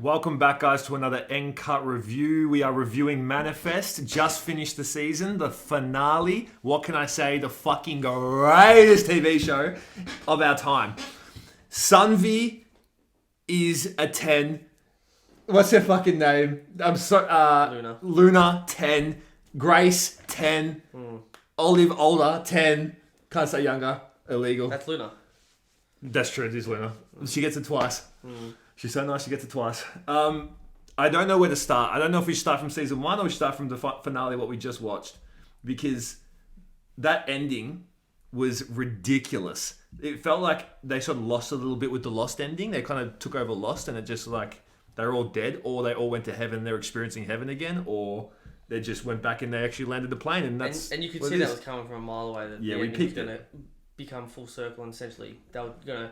Welcome back, guys, to another NCUT review. We are reviewing Manifest. Just finished the season, the finale. What can I say? The fucking greatest TV show of our time. Sunvi is a 10. What's her fucking name? Luna, 10. Grace, 10. Olive, older, 10. Can't say younger. Illegal. That's Luna. That's true, it is Luna. She gets it twice. She's so nice, she gets it twice. I don't know where to start. I don't know if we should start from season 1 or we should start from the finale, what we just watched. Because that ending was ridiculous. It felt like they sort of lost a little bit with the Lost ending. They kind of took over Lost and it just like, they're all dead, or they all went to heaven and they're experiencing heaven again, or they just went back and they actually landed the plane. And you could see that was coming from a mile away. That we picked going to become full circle, and essentially they were going to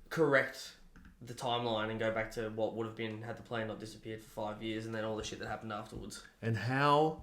correct the timeline and go back to what would have been had the plane not disappeared for 5 years, and then all the shit that happened afterwards. And how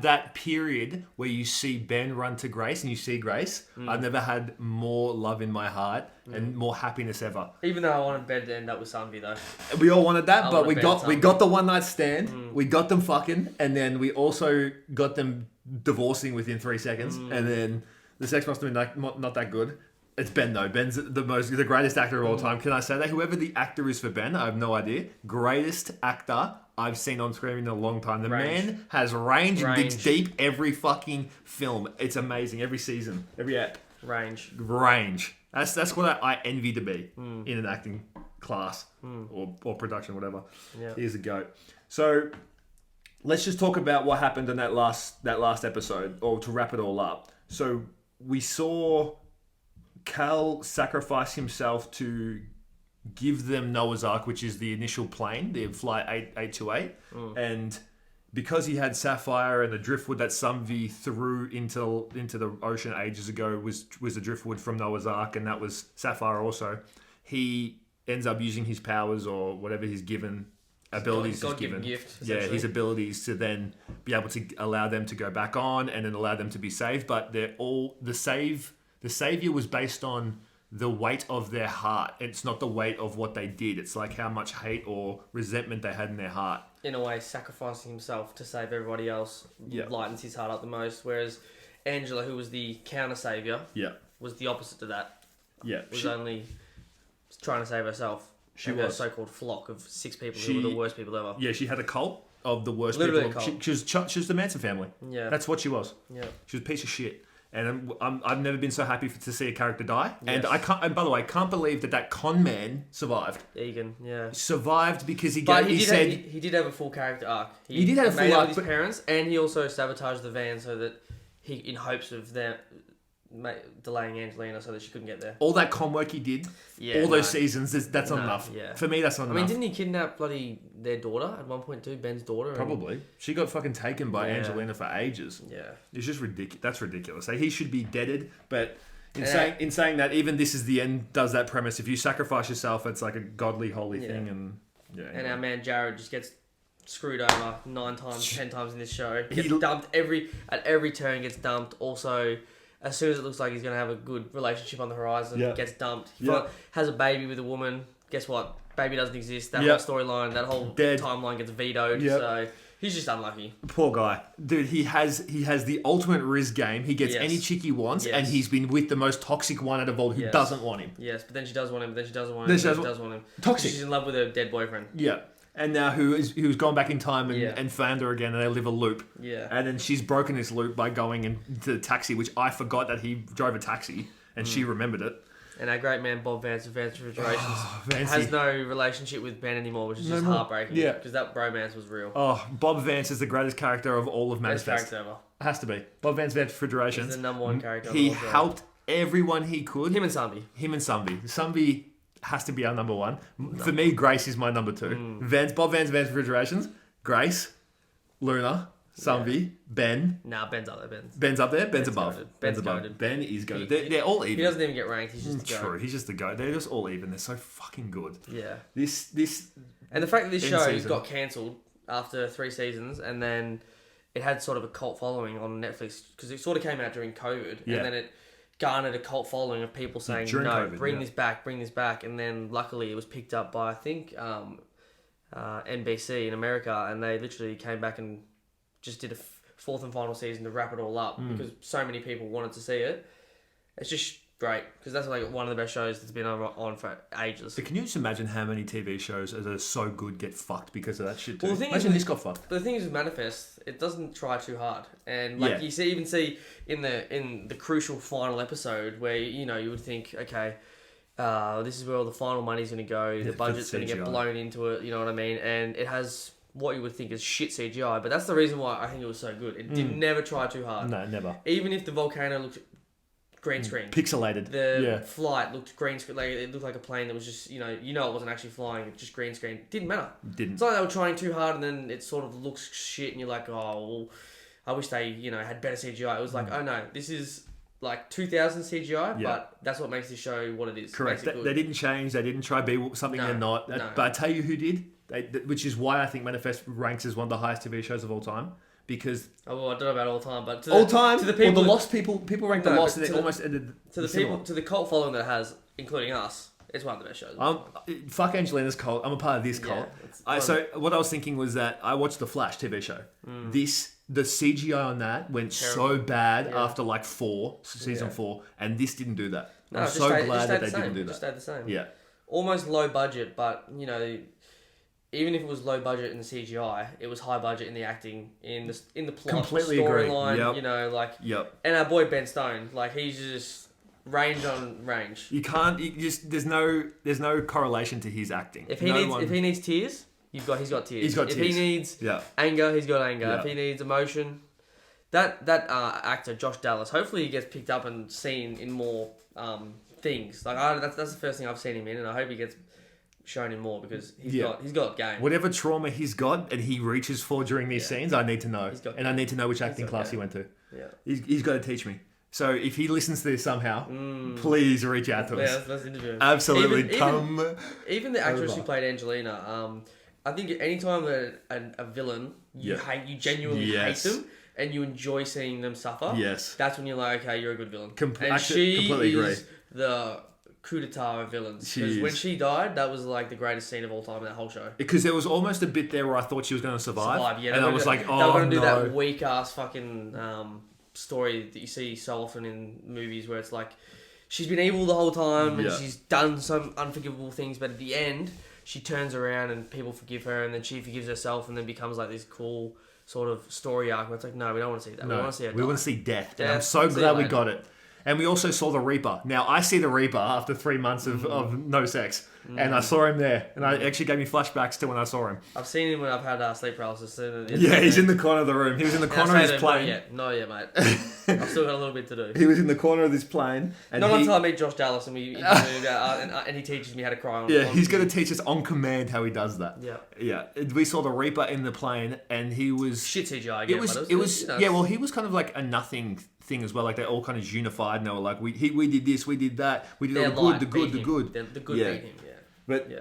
that period where you see Ben run to Grace and you see Grace, I've never had more love in my heart and more happiness ever. Even though I wanted Ben to end up with Sunvi though. We all wanted that, but we got the one night stand. We got them fucking, and then we also got them divorcing within 3 seconds, and then the sex must have been not that good. It's Ben though. Ben's the greatest actor of all time. Can I say that? Whoever the actor is for Ben, I have no idea. Greatest actor I've seen on screen in a long time. The man has range and digs deep every fucking film. It's amazing. Every season, every ep. Range. That's what I envy to be in an acting class or production, whatever. Yeah. Here's a goat. So let's just talk about what happened in that last episode, or to wrap it all up. So we saw Cal sacrifice himself to give them Noah's Ark, which is the initial plane, the Flight 828. And because he had Sapphire and the driftwood that Sunvi threw into the ocean ages ago was the driftwood from Noah's Ark, and that was Sapphire also, he ends up using his powers or whatever he's given, abilities he's given. Gift, his abilities to then be able to allow them to go back on and then allow them to be saved. But they're all the savior was based on the weight of their heart. It's not the weight of what they did. It's like how much hate or resentment they had in their heart. In a way, sacrificing himself to save everybody else lightens his heart up the most. Whereas Angela, who was the counter-savior, was the opposite to that. Was only trying to save herself. She was a so-called flock of 6 people who were the worst people ever. Yeah, she had a cult of the worst Literally people. A cult. She was the Manson family. Yeah. That's what she was. Yeah. She was a piece of shit. And I've never been so happy to see a character die. Yes. And by the way, I can't believe that con man survived. Egan, yeah. Survived because he did have a full character arc. He did have a full arc with his parents, and he also sabotaged the van so that in hopes of them delaying Angelina so that she couldn't get there. All that con work he did, all those seasons, that's not enough. Yeah. For me, that's not enough. I mean, didn't he kidnap their daughter at one point too? Ben's daughter? Probably. She got fucking taken by Angelina for ages. Yeah. It's just ridiculous. That's ridiculous. He should be deaded, but in saying that, even This Is the End does that premise. If you sacrifice yourself, it's like a godly, holy thing. And our man Jared just gets screwed over 9 times, 10 times in this show. Gets dumped at every turn. Gets dumped. Also, as soon as it looks like he's going to have a good relationship on the horizon, gets dumped. He has a baby with a woman. Guess what? Baby doesn't exist. That whole storyline, that whole timeline gets vetoed. So he's just unlucky. Poor guy. Dude, he has the ultimate Riz game. He gets any chick he wants, and he's been with the most toxic one out of all who doesn't want him. Yes, but then she does want him, but then she doesn't want him, then she does want him. Toxic. She's in love with her dead boyfriend. Yeah. And now who's gone back in time and found her again, and they live a loop. Yeah. And then she's broken this loop by going into the taxi, which I forgot that he drove a taxi, and she remembered it. And our great man Bob Vance of Vance Refrigerations has no relationship with Ben anymore, which is just heartbreaking. Yeah. Because that bromance was real. Oh, Bob Vance is the greatest character of all of Manifest. Best character ever. Has to be. Bob Vance Refrigerations. He's the number 1 character. He helped everyone he could. Him and Sunvi. Sunvi has to be our number 1. For me, Grace is my number 2. Bob Vance Refrigerations, Grace, Luna, Sunvi, Ben. Nah, Ben's up there. Ben's up there. Ben's above. Goated. Ben's above. Goated. Ben is goated. They're all even. He doesn't even get ranked. He's just true. He's just the goat. They're just all even. They're so fucking good. Yeah. This and the fact that this show got cancelled after 3 seasons, and then it had sort of a cult following on Netflix because it sort of came out during COVID, and then it garnered a cult following of people saying, bring this back, and then luckily it was picked up by, I think, NBC in America, and they literally came back and just did a fourth and final season to wrap it all up because so many people wanted to see it. It's just great because that's like one of the best shows that's been on for ages. But can you just imagine how many TV shows that are so good get fucked because of that shit too? Well, the thing imagine is, this got fucked. But the thing is with Manifest, it doesn't try too hard, and like you even see in the crucial final episode where you would think, okay, this is where all the final money's going to go, the budget's going to get blown into it, you know what I mean, and it has what you would think is shit CGI, but that's the reason why I think it was so good. It did never try too hard. No, never. Even if the volcano looked green screen, pixelated, the flight looked green screen, like it looked like a plane that was just it wasn't actually flying, it just green screen. Didn't matter. Didn't. It's like they were trying too hard, and then it sort of looks shit, and you're like, oh, well, I wish they had better CGI. It was like, oh no, this is like 2000 CGI, but that's what makes this show what it is. Correct. They didn't change. They didn't try to be something they're not. No. But I tell you who did. Which is why I think Manifest ranks as one of the highest TV shows of all time. Because I don't know about all time, but all time to the people, the Lost people rank the Lost, and it almost ended to the people to the cult following that it has, including us. It's one of the best shows. Fuck Angelina's cult. I'm a part of this cult. So what I was thinking was that I watched the Flash TV show. The CGI on that went so bad after like season 4, and this didn't do that. I'm so glad that they didn't do that. Just stayed the same. Yeah, almost low budget, but even if it was low budget in the CGI, it was high budget in the acting, in the plot, completely storyline. Yep. And our boy Ben Stone, like he's just range on range. You can't. There's no correlation to his acting. If he needs tears, he's got tears. He's got tears. If he needs anger, he's got anger. Yeah. If he needs emotion, that actor Josh Dallas, hopefully he gets picked up and seen in more things. Like that's the first thing I've seen him in, and I hope he gets shown in more because he's got game. Whatever trauma he's got and he reaches for during these scenes, I need to know, and I need to know which acting class he went to. Yeah, he's got to teach me. So if he listens to this somehow, please reach out to us. Yeah, let's interview him. Absolutely, even the actress who played Angelina. I think anytime a villain you genuinely hate them and you enjoy seeing them suffer. Yes, that's when you're like, okay, you're a good villain. Completely agree. The coup d'etat of villains. Because when she died, that was like the greatest scene of all time in that whole show. Because there was almost a bit there where I thought she was going to survive. And I was like, oh no. They were going to do that weak ass fucking story that you see so often in movies where it's like, she's been evil the whole time and she's done some unforgivable things, but at the end, she turns around and people forgive her and then she forgives herself and then becomes like this cool sort of story arc where it's like, no, we don't want to see that. No, we want to see her die. We want to see death. And I'm so glad we got it. And we also saw the Reaper. Now, I see the Reaper after 3 months of no sex. And I saw him there. And it actually gave me flashbacks to when I saw him. I've seen him when I've had sleep paralysis. He's in the corner of the room. He was in the corner of his plane. Not yet, mate. I've still got a little bit to do. He was in the corner of this plane. And not until I meet Josh Dallas and we and he teaches me how to cry on he's going to teach us on command how he does that. Yeah. We saw the Reaper in the plane and he was... Shit CGI again. It was well, he was kind of like a nothing thing as well. Like they all kind of unified and they were like, we did this, we did that, we did all the good. The good beat him, But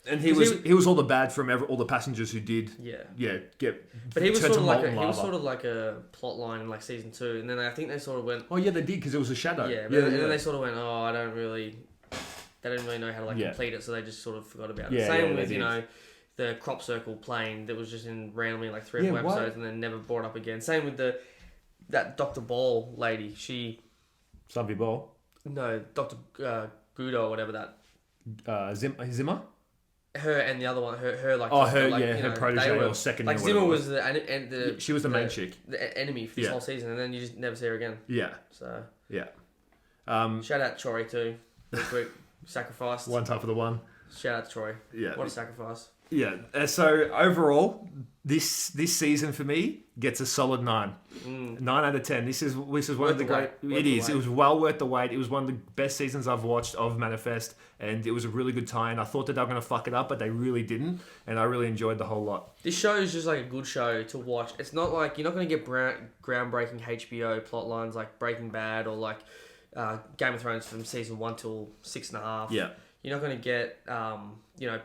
and he was all the bad from all the passengers who did get. But he was sort of like a plot line in like season 2, and then I think they sort of went. Oh yeah, they did because it was a shadow. And then they sort of went, oh, they didn't really know how to complete it, so they just sort of forgot about it. Same with the crop circle plane that was just in randomly like 3 or 4 episodes and then never brought up again. Same with that Dr. Ball lady. Savvy Ball. No, Dr. Gudo or whatever that. Zimmer. Her and the other one, her protege or second. Like Zimmer was the she was the main chick, the enemy for this whole season, and then you just never see her again. Yeah. So shout out Troy too. Real quick, sacrificed. One time for the one. Shout out to Troy. Yeah. What a sacrifice. Yeah. So overall, this season for me gets a solid 9. 9 out of 10. This is one of the great. It is. It was well worth the wait. It was one of the best seasons I've watched of Manifest, and it was a really good tie. And I thought that they were going to fuck it up, but they really didn't, and I really enjoyed the whole lot. This show is just like a good show to watch. It's not like you're not going to get groundbreaking HBO plot lines like Breaking Bad or like Game of Thrones from season 1 till 6.5. Yeah. You're not going to get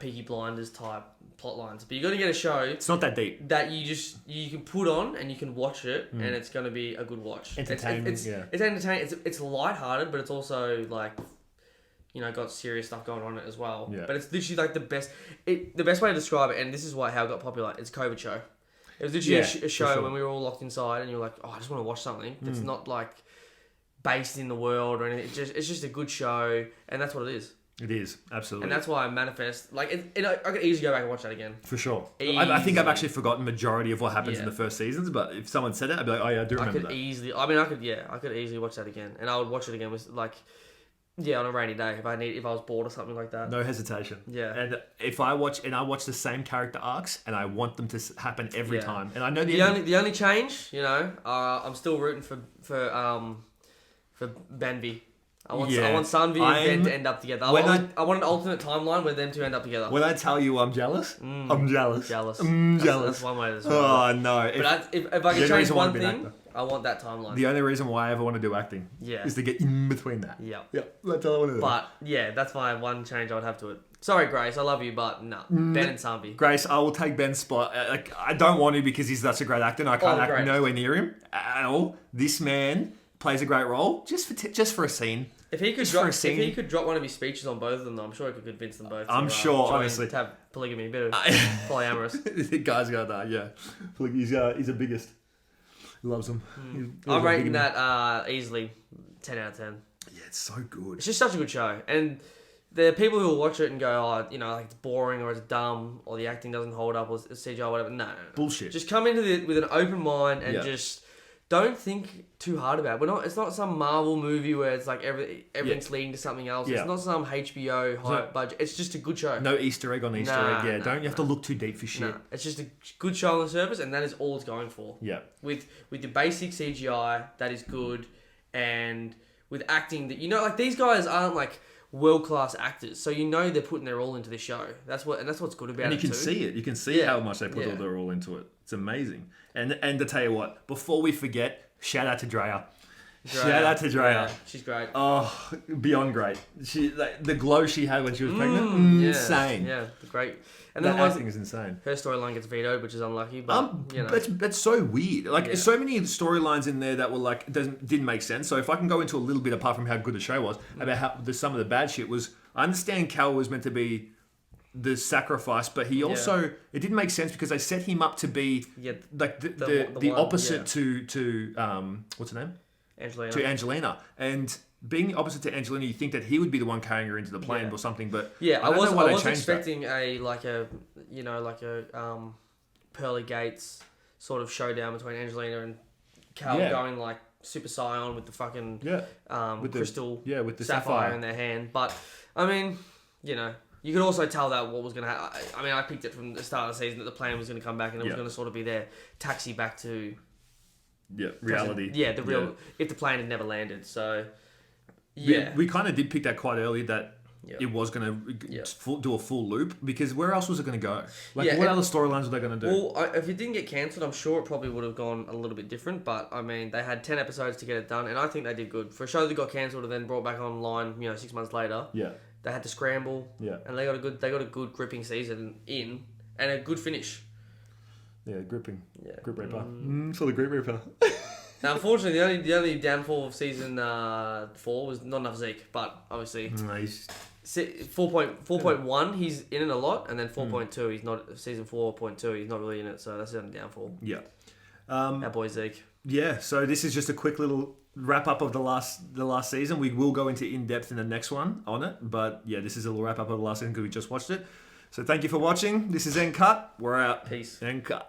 Peaky Blinders type plot lines, but you're going to get a show. It's not that deep. That you can put on and you can watch it, and it's going to be a good watch. Entertaining. It's entertaining. It's lighthearted, but it's also like got serious stuff going on in it as well. Yeah. But it's literally like the best. The best way to describe it, and this is how it got popular. It's a COVID show. It was literally a show when we were all locked inside, and you're like, oh, I just want to watch something that's not like based in the world or anything. It's just a good show, and that's what it is. It is, absolutely. And that's why I manifest. Like, I could easily go back and watch that again. For sure. I think I've actually forgotten majority of what happens in the first seasons, but if someone said it, I'd be like, oh yeah, I do remember that. I could easily watch that again. And I would watch it again with, like, on a rainy day if I was bored or something like that. No hesitation. Yeah. And if I watch the same character arcs, and I want them to happen every time. And I know the only change, I'm still rooting for Benby. I want Sunvi and Ben to end up together. I want an alternate timeline where them two end up together. When I tell you I'm jealous, I'm jealous. Jealous. Jealous. That's one way to describe it. Oh, no. But if I could change one thing, I want that timeline. The only reason why I ever want to do acting is to get in between that. Yeah. That's all I want to do. But, yeah, that's my one change I would have to it. Sorry, Grace, I love you, but no. Ben and Sunvi. Grace, I will take Ben's spot. I don't want to because he's such a great actor and I can't act nowhere near him at all. This man plays a great role just for a scene. If he could drop one of his speeches on both of them, though, I'm sure he could convince them both. I'm sure, honestly, to have polygamy, a bit of polyamorous. The guy's got that, yeah. He's the biggest. He loves them. I'm rating that easily 10 out of 10. Yeah, it's so good. It's just such a good show, and the people who will watch it and go, like it's boring or it's dumb or the acting doesn't hold up or it's CGI or whatever. No. Bullshit. Just come into it with an open mind and just. Don't think too hard about it. It's not some Marvel movie where it's like everything's leading to something else. Yeah. It's not some HBO high budget. It's just a good show. No Easter egg on Easter egg. Yeah, don't you have to look too deep for shit. Nah. It's just a good show on the surface, and that is all it's going for. Yeah. With the basic CGI that is good, and with acting that like these guys aren't like world-class actors, so they're putting their all into this show. That's what's good about it. And you can see it. You can see how much they put their all into it. It's amazing. And to tell you what, before we forget, shout out to Drea. Shout out to Drea. Yeah, she's great. Oh, beyond great. She the glow she had when she was pregnant, insane. Yeah, great. And then acting is insane. Her storyline gets vetoed, which is unlucky. But that's so weird. Like there's so many storylines in there that were like didn't make sense. So if I can go into a little bit apart from how good the show was about how some of the bad shit was, I understand Cal was meant to be the sacrifice, but he also it didn't make sense because they set him up to be like the opposite to what's her name? Angelina. To Angelina. And being the opposite to Angelina, you think that he would be the one carrying her into the plane or something, but I was expecting a Pearly Gates sort of showdown between Angelina and Cal going like Super Saiyan with the fucking with crystal with the sapphire in their hand. But I mean, you could also tell that what was going to happen. I mean, I picked it from the start of the season that the plane was going to come back and it was going to sort of be their taxi back to reality. The real if the plane had never landed. So we kind of did pick that quite early that it was going to do a full loop because where else was it going to go? Like what other storylines were they going to do? Well, if it didn't get cancelled, I'm sure it probably would have gone a little bit different. But I mean, they had 10 episodes to get it done, and I think they did good for a show that got cancelled and then brought back online. 6 months later. Yeah. They had to scramble, and they got a good gripping season in and a good finish. Yeah, gripping. Yeah. Grip Reaper. For the Grip Reaper. Now, unfortunately, the only downfall of season 4 was not enough Zeke, but obviously 4.1 he's in it a lot, and then 4.2 he's not. Season 4.2 he's not really in it, so that's the only downfall. Yeah. Our boy Zeke. Yeah. So this is just a quick little wrap up of the last season. We will go into in depth in the next one on it, but yeah, this is a little wrap up of the last season because we just watched it. So thank you for watching. This is NCUT. We're out. Peace. NCUT.